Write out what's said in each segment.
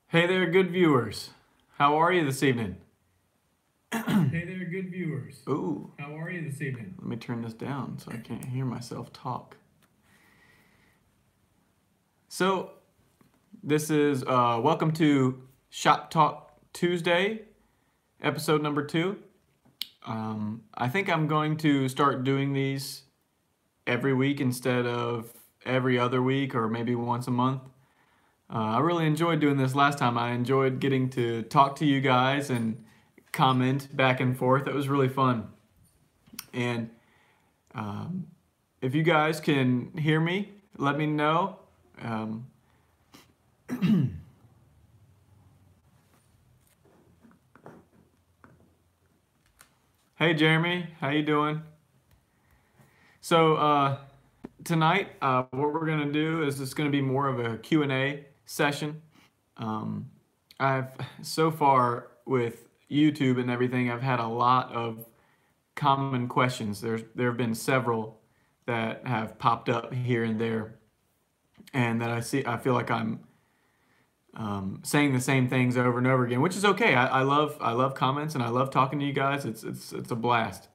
Hey there, good viewers. How are you this evening? Hey there, good viewers. Ooh, How are you this evening? let me turn this down so I can't hear myself talk. So, this is welcome to Shop Talk Tuesday, episode number 2. I think I'm going to start doing these every week instead of every other week or maybe once a month. I really enjoyed doing this last time. I enjoyed getting to talk to you guys and comment back and forth. It was really fun. And if you guys can hear me, let me know. Hey Jeremy, how you doing? So tonight, what we're gonna do is it's gonna be more of a Q&A session. I've so far with YouTube and everything, I've had a lot of common questions. There have been several that have popped up here and there, and that I feel like I'm saying the same things over and over again, which is okay. I love comments and I love talking to you guys. It's a blast.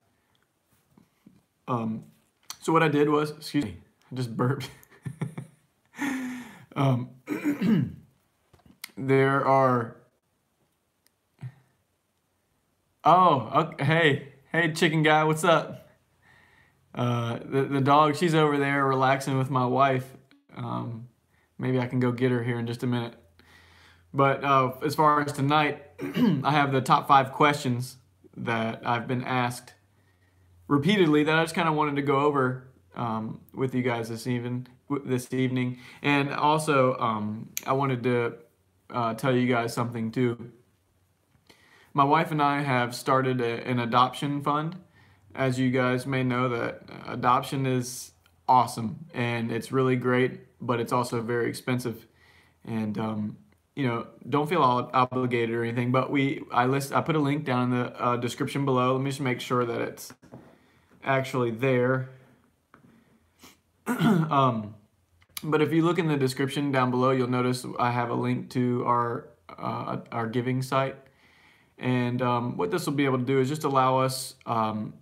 So what I did was, excuse me, I just burped. There are. Oh, okay. Hey, chicken guy, what's up? The dog, she's over there relaxing with my wife. Maybe I can go get her here in just a minute. But as far as tonight, I have the top 5 questions that I've been asked repeatedly that I just kind of wanted to go over with you guys this evening. And also, I wanted to tell you guys something too. My wife and I have started an adoption fund. As you guys may know, that adoption is awesome and it's really great, but it's also very expensive. And you know, don't feel obligated or anything. But I put a link down in the description below. Let me just make sure that it's actually there. But if you look in the description down below, you'll notice I have a link to our giving site. And what this will be able to do is just allow us one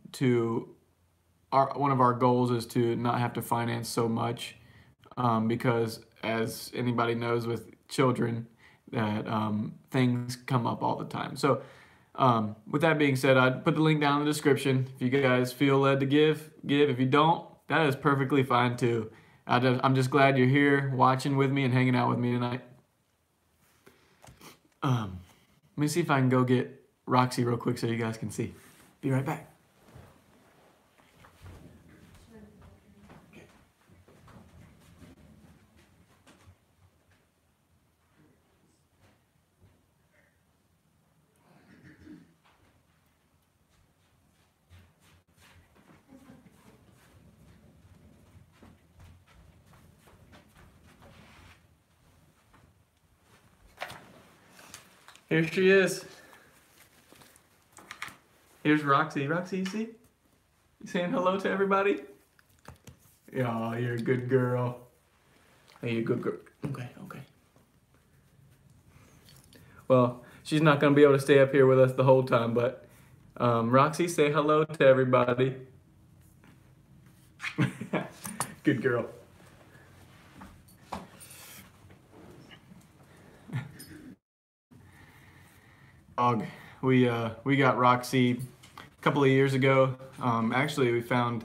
of our goals is to not have to finance so much, because as anybody knows with children, that things come up all the time. So with that being said, I'd put the link down in the description. If you guys feel led to give. If you don't, that is perfectly fine too. I'm just glad you're here watching with me and hanging out with me tonight. Let me see if I can go get Roxy real quick so you guys can see. Be right back. Here she is. Here's Roxy. Roxy, you see? You saying hello to everybody? Yeah, you're a good girl. Hey, you're a good girl. Okay. Well, she's not going to be able to stay up here with us the whole time, but Roxy, say hello to everybody. Good girl. Dog. We got Roxy a couple of years ago. Actually, we found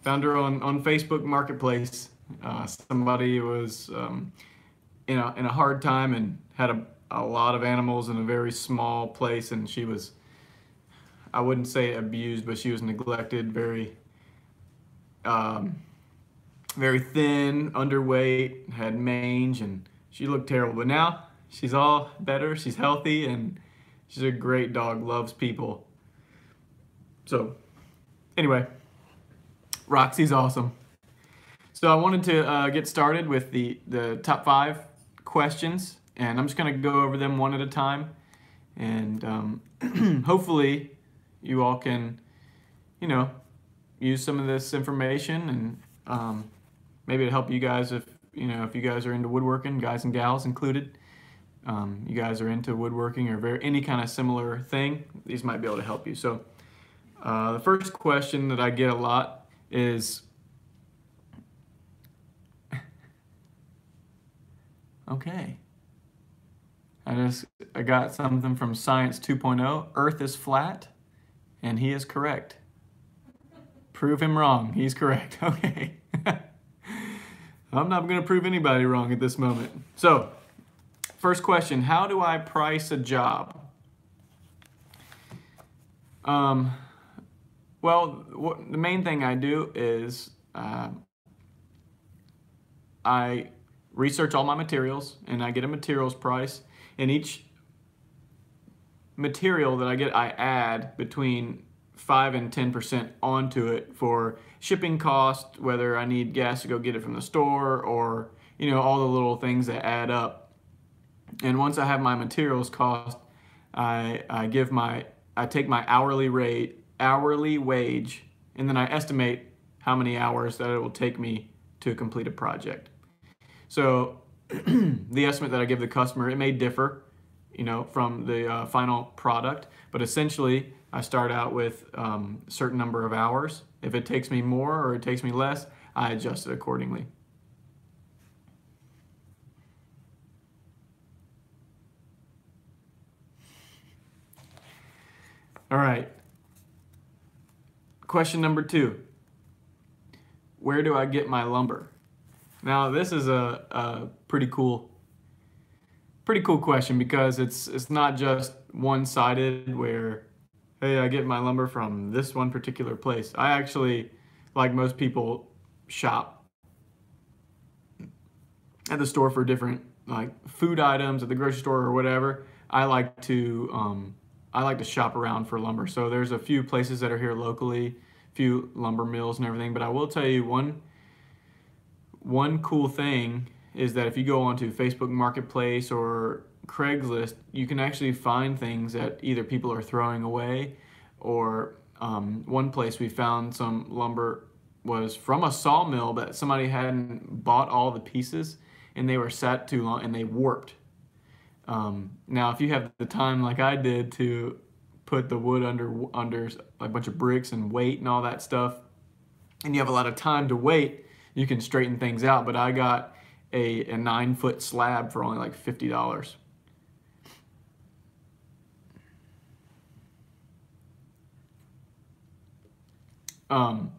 her on Facebook Marketplace. Somebody was in a hard time and had a lot of animals in a very small place, and she was, I wouldn't say abused, but she was neglected, very very thin, underweight, had mange, and she looked terrible. But now she's all better. She's healthy, and She's a great dog, loves people. So, anyway, Roxy's awesome. So I wanted to get started with the top 5 questions, and I'm just going to go over them one at a time. And hopefully you all can, use some of this information, and maybe it'll help you guys if you guys are into woodworking, guys and gals included. You guys are into woodworking or any kind of similar thing, these might be able to help you. So the first question that I get a lot is, okay, I got something from Science 2.0, Earth is flat, and he is correct. Prove him wrong, he's correct. Okay. I'm not going to prove anybody wrong at this moment. So, first question, how do I price a job? Well, the main thing I do is I research all my materials, and I get a materials price, and each material that I get, I add between 5 and 10% onto it for shipping cost, whether I need gas to go get it from the store, or all the little things that add up. And once I have my materials cost, I take my hourly wage, and then I estimate how many hours that it will take me to complete a project. So the estimate that I give the customer, it may differ, from the final product, but essentially I start out with a certain number of hours. If it takes me more or it takes me less, I adjust it accordingly. All right. Question number 2. Where do I get my lumber? Now this is a pretty cool question, because it's not just one-sided where, hey, I get my lumber from this one particular place. I actually, like most people, shop at the store for different food items at the grocery store or whatever. I like to shop around for lumber. So there's a few places that are here locally, a few lumber mills and everything. But I will tell you one cool thing is that if you go onto Facebook Marketplace or Craigslist, you can actually find things that either people are throwing away, or one place we found some lumber was from a sawmill, but somebody hadn't bought all the pieces and they were sat too long and they warped. Now, if you have the time like I did to put the wood under a bunch of bricks and wait and all that stuff, and you have a lot of time to wait, you can straighten things out. But I got a 9-foot slab for only like $50. I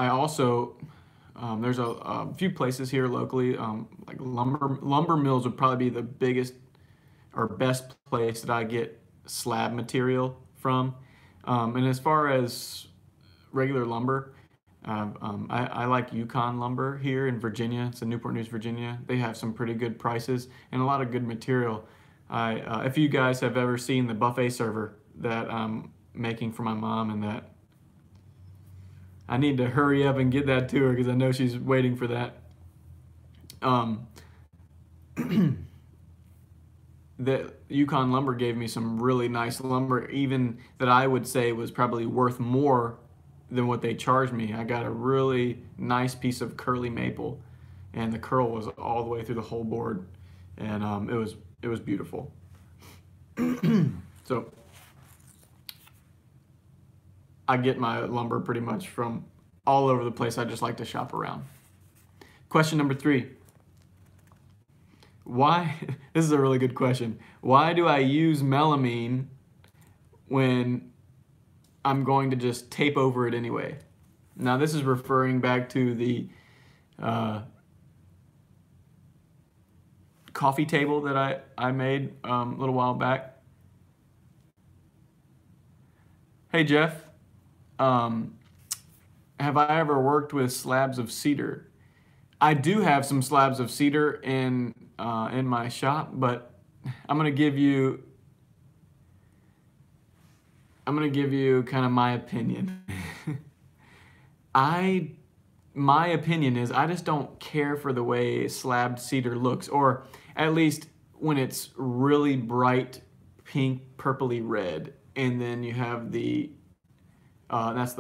also, there's a few places here locally, like lumber mills would probably be the biggest or best place that I get slab material from. And as far as regular lumber, I like Yukon lumber here in Virginia. It's in Newport News, Virginia. They have some pretty good prices and a lot of good material. If you guys have ever seen the buffet server that I'm making for my mom, and that I need to hurry up and get that to her because I know she's waiting for that. The Yukon lumber gave me some really nice lumber, even that I would say was probably worth more than what they charged me. I got a really nice piece of curly maple, and the curl was all the way through the whole board, and it was beautiful. So I get my lumber pretty much from all over the place. I just like to shop around. Question number 3. Why, this is a really good question. Why do I use melamine when I'm going to just tape over it anyway? Now this is referring back to the coffee table that I made a little while back. Hey Jeff, have I ever worked with slabs of cedar? I do have some slabs of cedar in my shop, but I'm gonna give you I'm gonna give you kind of my opinion. I My opinion is I just don't care for the way slabbed cedar looks, or at least when it's really bright pink, purpley red, and then you have that's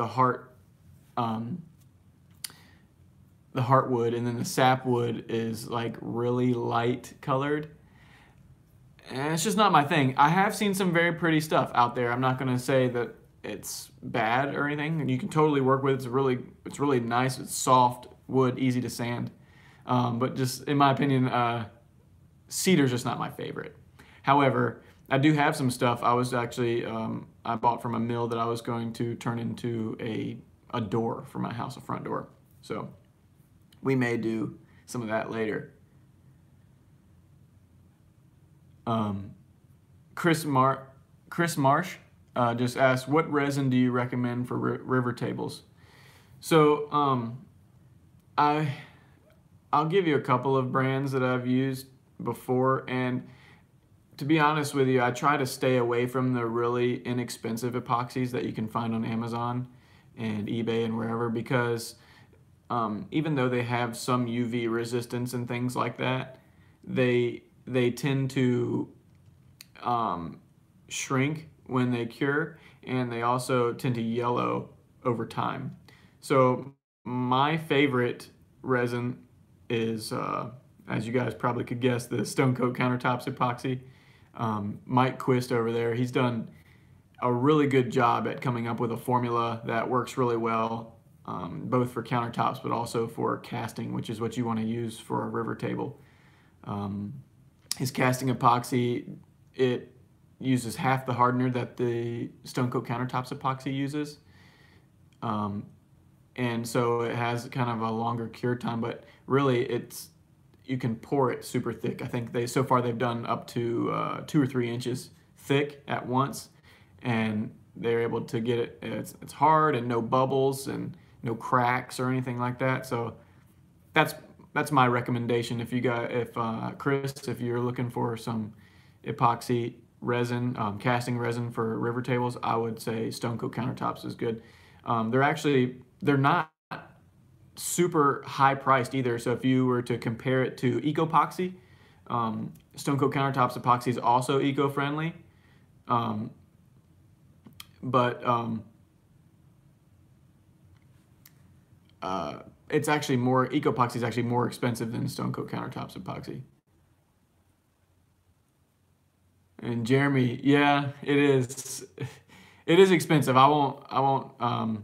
um, the heartwood, and then the sapwood is like really light colored. And it's just not my thing. I have seen some very pretty stuff out there. I'm not gonna say that it's bad or anything. And you can totally work with it. It's really nice. It's soft wood, easy to sand. But just in my opinion, cedar's just not my favorite. However, I do have some stuff. I was actually I bought from a mill that I was going to turn into a door for my house, a front door. So we may do some of that later. Um, Chris Marsh just asked, what resin do you recommend for river tables? So I I'll give you a couple of brands that I've used before, and to be honest with you, I try to stay away from the really inexpensive epoxies that you can find on Amazon and eBay and wherever, because even though they have some UV resistance and things like that, they tend to shrink when they cure, and they also tend to yellow over time. So my favorite resin is, as you guys probably could guess, the Stone Coat Countertops epoxy. Mike Quist over there, he's done a really good job at coming up with a formula that works really well, both for countertops but also for casting, which is what you want to use for a river table. His casting epoxy, it uses half the hardener that the Stone Coat Countertops epoxy uses. And so it has kind of a longer cure time, but really you can pour it super thick. I think so far they've done up to 2 or 3 inches thick at once, and they're able to get it's hard and no bubbles and no cracks or anything like that. So that's my recommendation. Chris, if you're looking for some epoxy resin, casting resin for river tables, I would say Stone Coat Countertops is good. They're not super high priced either. So if you were to compare it to Ecopoxy, Stone Coat Countertops epoxy is also eco-friendly, but it's actually Ecopoxy is actually more expensive than Stone Coat Countertops epoxy. And Jeremy, yeah, it is. It is expensive. I won't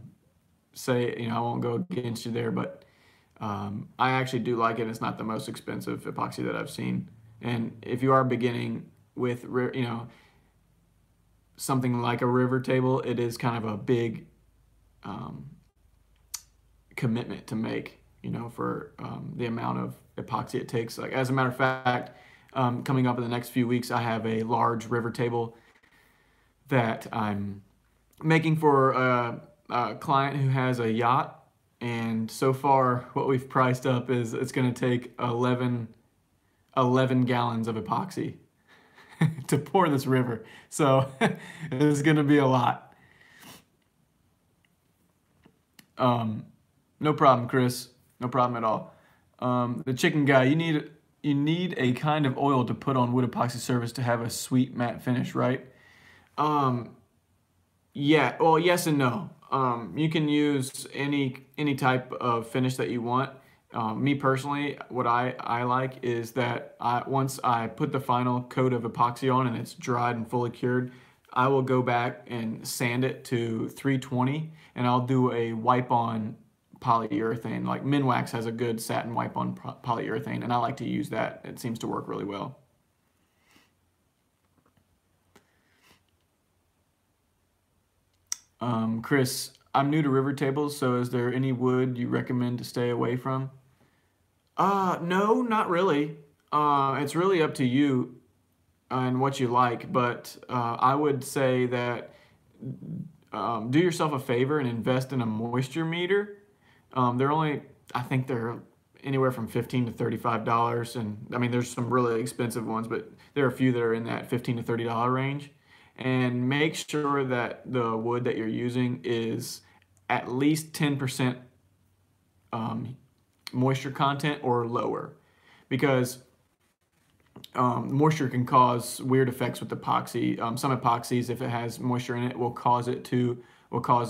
say, I won't go against you there, but I actually do like it. It's not the most expensive epoxy that I've seen. And if you are beginning with, something like a river table, it is kind of a big commitment to make, for the amount of epoxy it takes. Like, as a matter of fact, coming up in the next few weeks, I have a large river table that I'm making for a client who has a yacht, and so far what we've priced up is it's going to take 11 gallons of epoxy to pour this river. So it's going to be a lot. No problem, Chris. No problem at all. The chicken guy, you need a kind of oil to put on wood epoxy surface to have a sweet matte finish, right? Yeah, well, yes and no. You can use any type of finish that you want. Me personally, what I like is that once I put the final coat of epoxy on and it's dried and fully cured, I will go back and sand it to 320, and I'll do a wipe-on polyurethane. Like Minwax has a good satin wipe-on polyurethane, and I like to use that. It seems to work really well. Chris, I'm new to river tables, so is there any wood you recommend to stay away from? No, not really. It's really up to you and what you like, but I would say that do yourself a favor and invest in a moisture meter. I think they're anywhere from $15 to $35, and I mean there's some really expensive ones, but there are a few that are in that $15 to $30 range. And make sure that the wood that you're using is at least 10% moisture content or lower, because moisture can cause weird effects with epoxy. Some epoxies, if it has moisture in it, will cause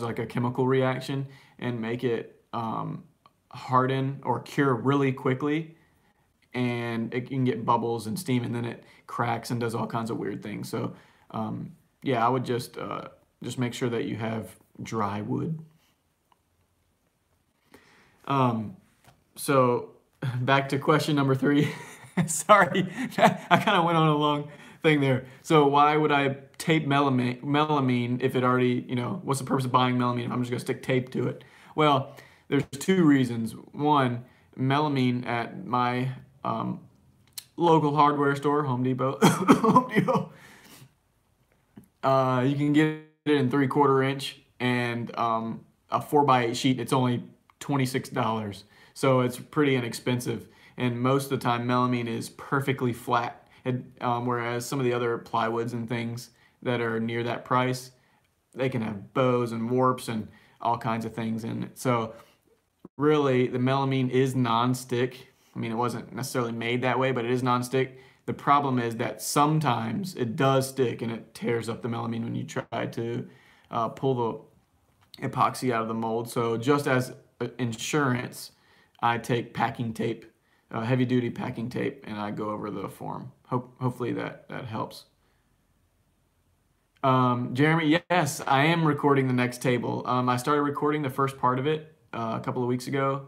like a chemical reaction and make it harden or cure really quickly, and it can get bubbles and steam, and then it cracks and does all kinds of weird things. So yeah, I would just make sure that you have dry wood. So back to question number 3. Sorry, I kind of went on a long thing there. So why would I tape melamine if it already, what's the purpose of buying melamine if I'm just going to stick tape to it? Well, there's 2 reasons. One, melamine at my local hardware store, Home Depot, Home Depot, you can get it in 3/4 inch, and a 4x8 sheet, it's only $26. So it's pretty inexpensive. And most of the time, melamine is perfectly flat. Whereas some of the other plywoods and things that are near that price, they can have bows and warps and all kinds of things in it. So really, the melamine is non-stick. I mean, it wasn't necessarily made that way, but it is non-stick. The problem is that sometimes it does stick and it tears up the melamine when you try to pull the epoxy out of the mold. So just as insurance, I take packing tape, heavy-duty packing tape, and I go over the form. Hopefully that helps. Jeremy, yes, I am recording the next table. I started recording the first part of it a couple of weeks ago.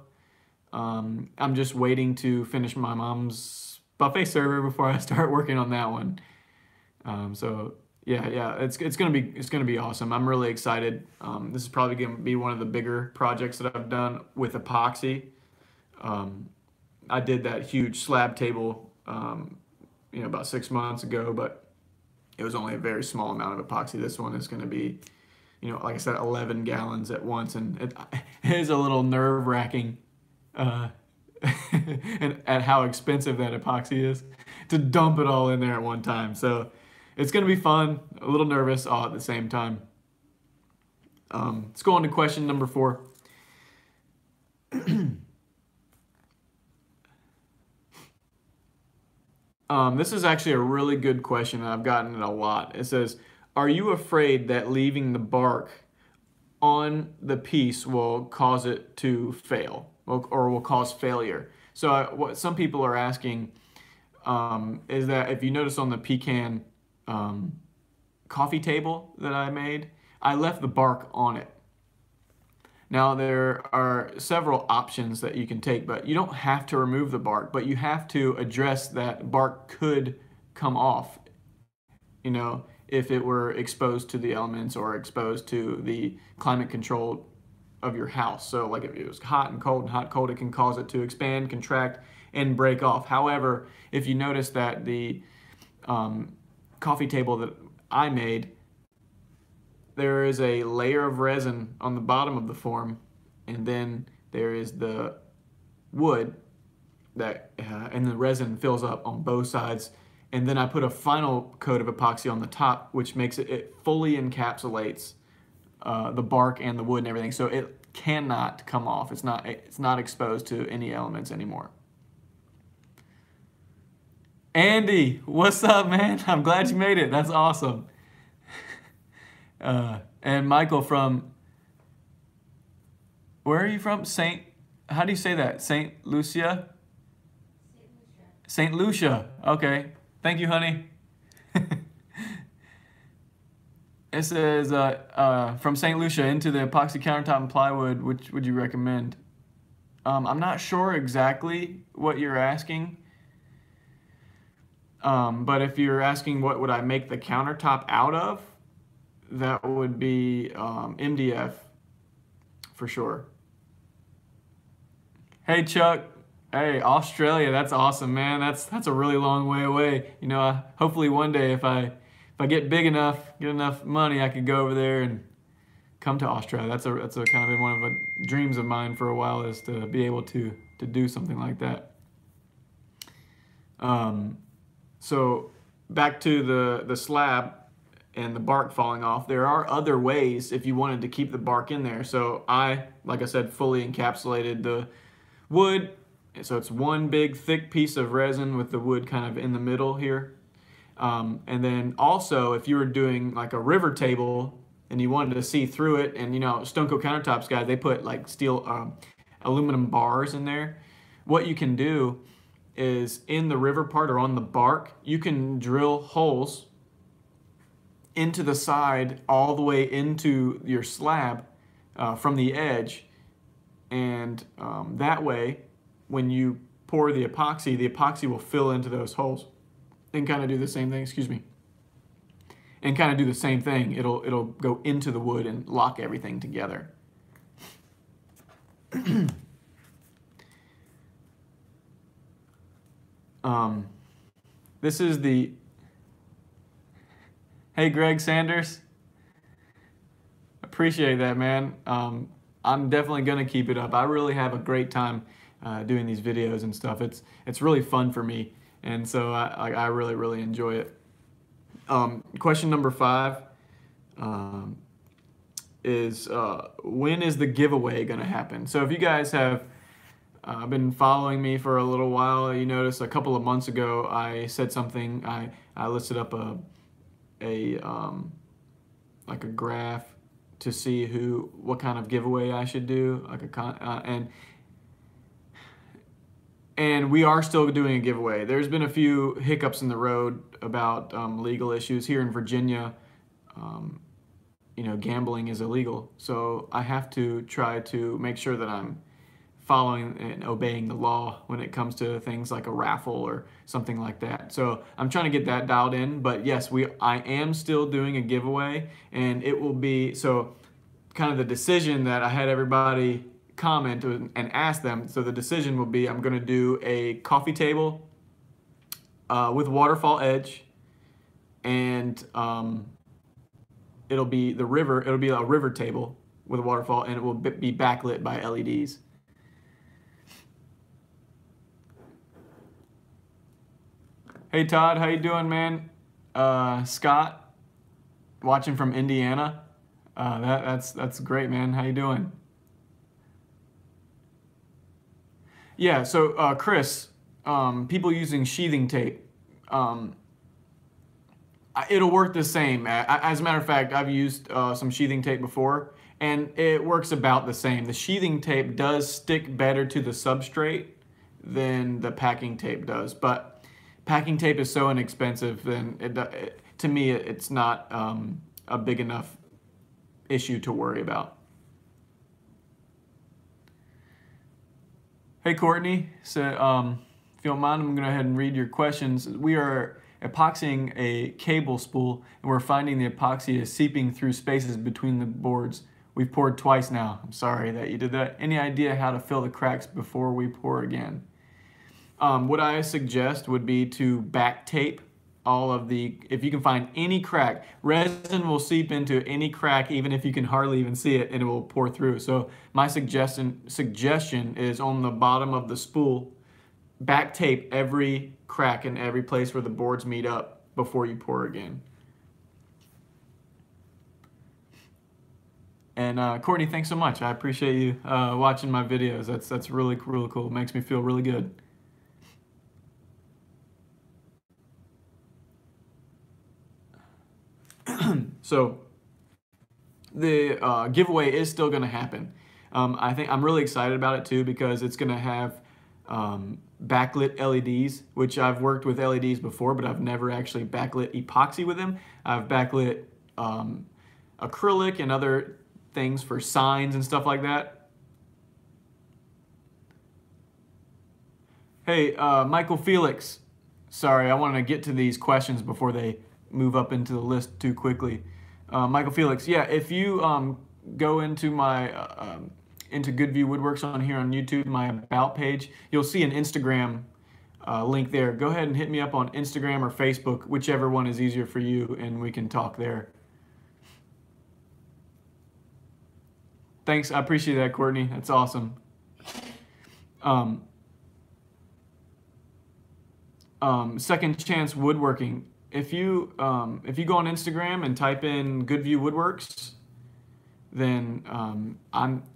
I'm just waiting to finish my mom's buffet server before I start working on that one. So yeah, it's gonna be awesome. I'm really excited. This is probably gonna be one of the bigger projects that I've done with epoxy. I did that huge slab table, about 6 months ago, but it was only a very small amount of epoxy. This one is going to be, like I said, 11 gallons at once, and it is a little nerve-wracking and at how expensive that epoxy is to dump it all in there at one time. So it's going to be fun, a little nervous all at the same time. Let's go on to question number 4. This is actually a really good question, and I've gotten it a lot. It says, are you afraid that leaving the bark on the piece will cause it to fail or will cause failure? So what some people are asking is that if you notice on the pecan coffee table that I made, I left the bark on it. Now, there are several options that you can take, but you don't have to remove the bark, but you have to address that bark could come off, if it were exposed to the elements or exposed to the climate control of your house. So like if it was hot and cold, it can cause it to expand, contract, and break off. However, if you notice that the coffee table that I made, there is a layer of resin on the bottom of the form, and then there is the wood that and the resin fills up on both sides, and then I put a final coat of epoxy on the top, which makes it fully encapsulates the bark and the wood and everything, so it cannot come off. It's not exposed to any elements anymore. Andy, what's up, man? I'm glad you made it. That's awesome. And Michael from, where are you from? How do you say that? St. Lucia? St. Lucia. Okay. Thank you, honey. It says, from St. Lucia into the epoxy countertop and plywood, which would you recommend? I'm not sure exactly what you're asking. But if you're asking what would I make the countertop out of, that would be MDF for sure. Hey Chuck, hey Australia, that's awesome, man. That's a really long way away. Hopefully one day if I get big enough, get enough money, I could go over there and come to Australia. That's a kind of been one of the dreams of mine for a while, is to be able to to do something like that. So back to the slab and the bark falling off. There are other ways if you wanted to keep the bark in there. So like I said, fully encapsulated the wood. So it's one big thick piece of resin with the wood kind of in the middle here. And then also if you were doing like a river table and you wanted to see through it, and Stone Coat Countertops guys, they put like steel aluminum bars in there. What you can do is in the river part or on the bark, you can drill holes into the side all the way into your slab from the edge, and that way when you pour the epoxy will fill into those holes and kind of do the same thing, it'll go into the wood and lock everything together. This is the, hey Greg Sanders, appreciate that, man. I'm definitely gonna keep it up. I really have a great time doing these videos and stuff. It's really fun for me, and so I really enjoy it. Question number 5 is when is the giveaway gonna happen? So if you guys have been following me for a little while, you notice a couple of months ago I said something. I listed up like a graph to see what kind of giveaway I should do, like and we are still doing a giveaway. There's been a few hiccups in the road about legal issues here in Virginia. Gambling is illegal, so I have to try to make sure that I'm following and obeying the law when it comes to things like a raffle or something like that. So I'm trying to get that dialed in, but yes, I am still doing a giveaway, and it will be, so kind of the decision that I had everybody comment and ask them, so the decision will be I'm going to do a coffee table with waterfall edge, and it'll be a river table with a waterfall, and it will be backlit by LEDs. Hey Todd, how you doing, man? Scott, watching from Indiana. That's great, man. How you doing? Yeah. So Chris, people using sheathing tape, it'll work the same. As a matter of fact, I've used some sheathing tape before, and it works about the same. The sheathing tape does stick better to the substrate than the packing tape does, but packing tape is so inexpensive, and to me, it's not a big enough issue to worry about. Hey Courtney, so if you don't mind, I'm going to go ahead and read your questions. We are epoxying a cable spool, and we're finding the epoxy is seeping through spaces between the boards. We've poured twice now. I'm sorry that you did that. Any idea how to fill the cracks before we pour again? What I suggest would be to back tape all of if you can find any crack. Resin will seep into any crack even if you can hardly even see it, and it will pour through. So my suggestion is on the bottom of the spool, back tape every crack in every place where the boards meet up before you pour again. And Courtney, thanks so much. I appreciate you watching my videos. That's really cool. It makes me feel really good. So the giveaway is still going to happen. I think I'm really excited about it too, because it's going to have backlit LEDs, which I've worked with LEDs before, but I've never actually backlit epoxy with them. I've backlit acrylic and other things for signs and stuff like that. Hey, Michael Felix. Sorry, I want to get to these questions before they move up into the list too quickly. Michael Felix, yeah, if you go into my into Goodview Woodworks on here on YouTube, my About page, you'll see an Instagram link there. Go ahead and hit me up on Instagram or Facebook, whichever one is easier for you, and we can talk there. Thanks, I appreciate that, Courtney. That's awesome. Second Chance Woodworking. If you go on Instagram and type in Goodview Woodworks, then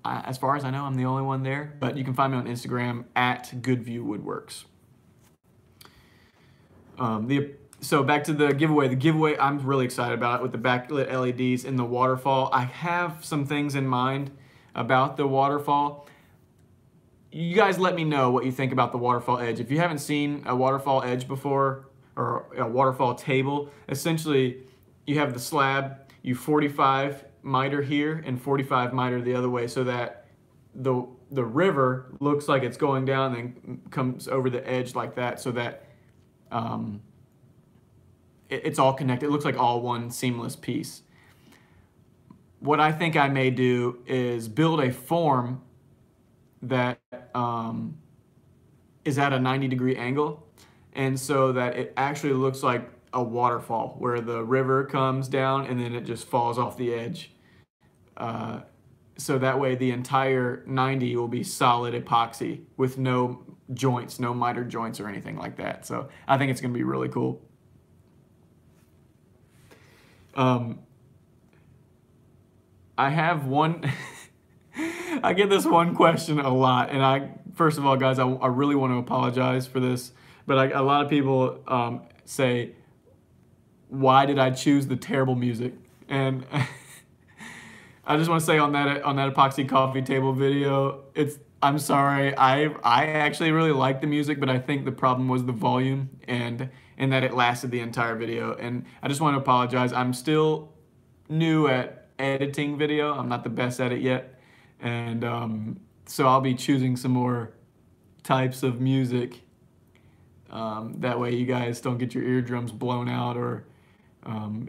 as far as I know, I'm the only one there. But you can find me on Instagram at Goodview Woodworks. So back to the giveaway. The giveaway, I'm really excited about it with the backlit LEDs and the waterfall. I have some things in mind about the waterfall. You guys let me know what you think about the waterfall edge. If you haven't seen a waterfall edge before, or a waterfall table, essentially you have the slab, you 45 miter here and 45 miter the other way, so that the river looks like it's going down and then comes over the edge like that, so that it's all connected. It looks like all one seamless piece. What I think I may do is build a form that is at a 90-degree angle, and so that it actually looks like a waterfall where the river comes down and then it just falls off the edge. So that way the entire 90 will be solid epoxy with no joints, no miter joints or anything like that. So I think it's going to be really cool. I have one, I get this one question a lot, and first of all, guys, I really want to apologize for this, but a lot of people say, why did I choose the terrible music? And I just want to say on that epoxy coffee table video, I'm sorry, I actually really like the music, but I think the problem was the volume and that it lasted the entire video. And I just want to apologize. I'm still new at editing video. I'm not the best at it yet. And so I'll be choosing some more types of music. That way you guys don't get your eardrums blown out, or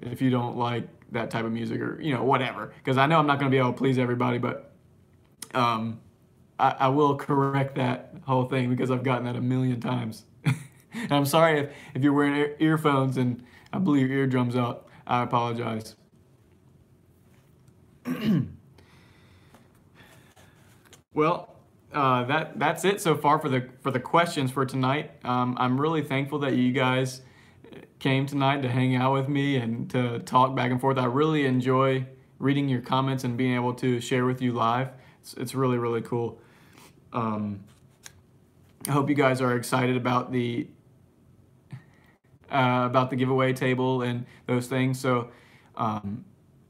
if you don't like that type of music, or whatever. Because I know I'm not going to be able to please everybody, but I will correct that whole thing because I've gotten that a million times. And I'm sorry if you're wearing earphones and I blew your eardrums out. I apologize. Well, that's it so far for the questions for tonight. I'm really thankful that you guys came tonight to hang out with me and to talk back and forth. I really enjoy reading your comments and being able to share with you live. It's really, really cool. I hope you guys are excited about the giveaway table and those things. So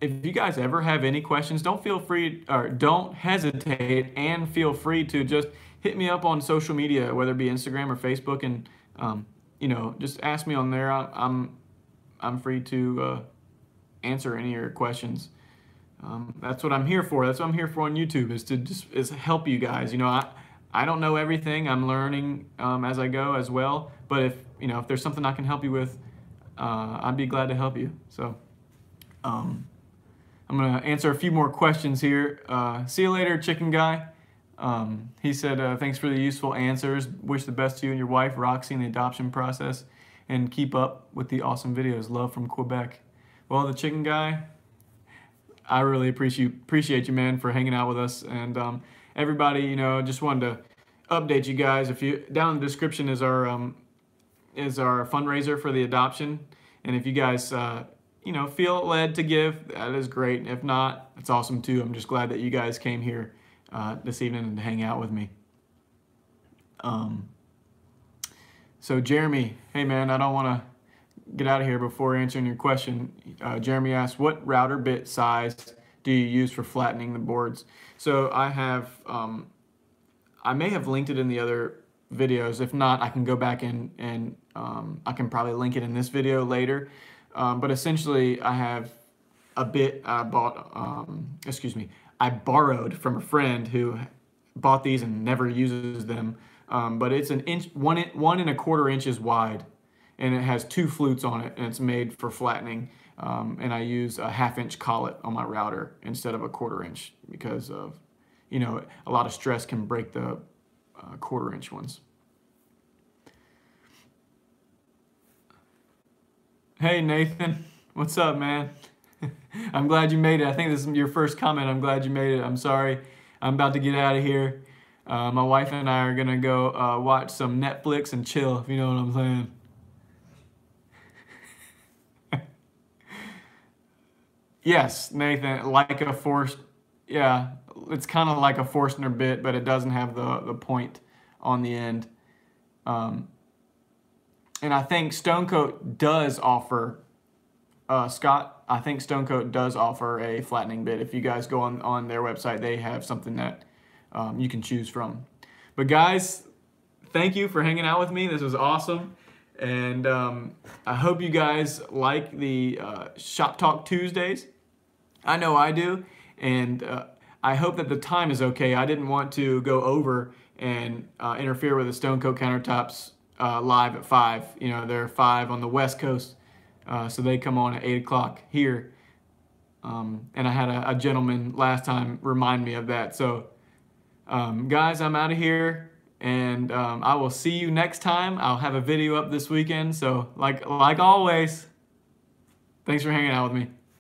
if you guys ever have any questions, don't hesitate, and feel free to just hit me up on social media, whether it be Instagram or Facebook, and just ask me on there. I'm free to answer any of your questions. That's what I'm here for. That's what I'm here for on YouTube, is help you guys. I don't know everything. I'm learning as I go as well. But if there's something I can help you with, I'd be glad to help you. So I'm gonna answer a few more questions here. See you later, Chicken Guy. He said, thanks for the useful answers. Wish the best to you and your wife, Roxy, in the adoption process, and keep up with the awesome videos. Love from Quebec. Well, the Chicken Guy, I really appreciate you, man, for hanging out with us. And everybody, just wanted to update you guys. Down in the description is our fundraiser for the adoption. And if you guys, feel led to give, that is great. If not, it's awesome too. I'm just glad that you guys came here this evening and to hang out with me. So Jeremy, hey man, I don't want to get out of here before answering your question. Jeremy asked, what router bit size do you use for flattening the boards? So I have, I may have linked it in the other videos. If not, I can go back and I can probably link it in this video later. But essentially, I have a bit I borrowed from a friend who bought these and never uses them. But it's one and a quarter inches wide, and it has 2 flutes on it, and it's made for flattening. And I use a 1/2 inch collet on my router instead of a 1/4 inch because of, a lot of stress can break the 1/4 inch ones. Hey Nathan, what's up, man? I'm glad you made it. I think this is your first comment. I'm glad you made it. I'm sorry. I'm about to get out of here. My wife and I are gonna go watch some Netflix and chill, if you know what I'm saying. Yes, Nathan, like a forced, yeah, it's kind of like a Forstner bit, but it doesn't have the point on the end. Um, and I think Stonecoat does offer, Scott, I think Stonecoat does offer a flattening bit. If you guys go on their website, they have something that you can choose from. But guys, thank you for hanging out with me. This was awesome. And I hope you guys like the Shop Talk Tuesdays. I know I do. And I hope that the time is okay. I didn't want to go over and interfere with the Stonecoat countertops live at 5. You know, they're 5 on the West Coast. So they come on at 8 o'clock here. And I had a gentleman last time remind me of that. So guys, I'm out of here. And I will see you next time. I'll have a video up this weekend. So like always, thanks for hanging out with me.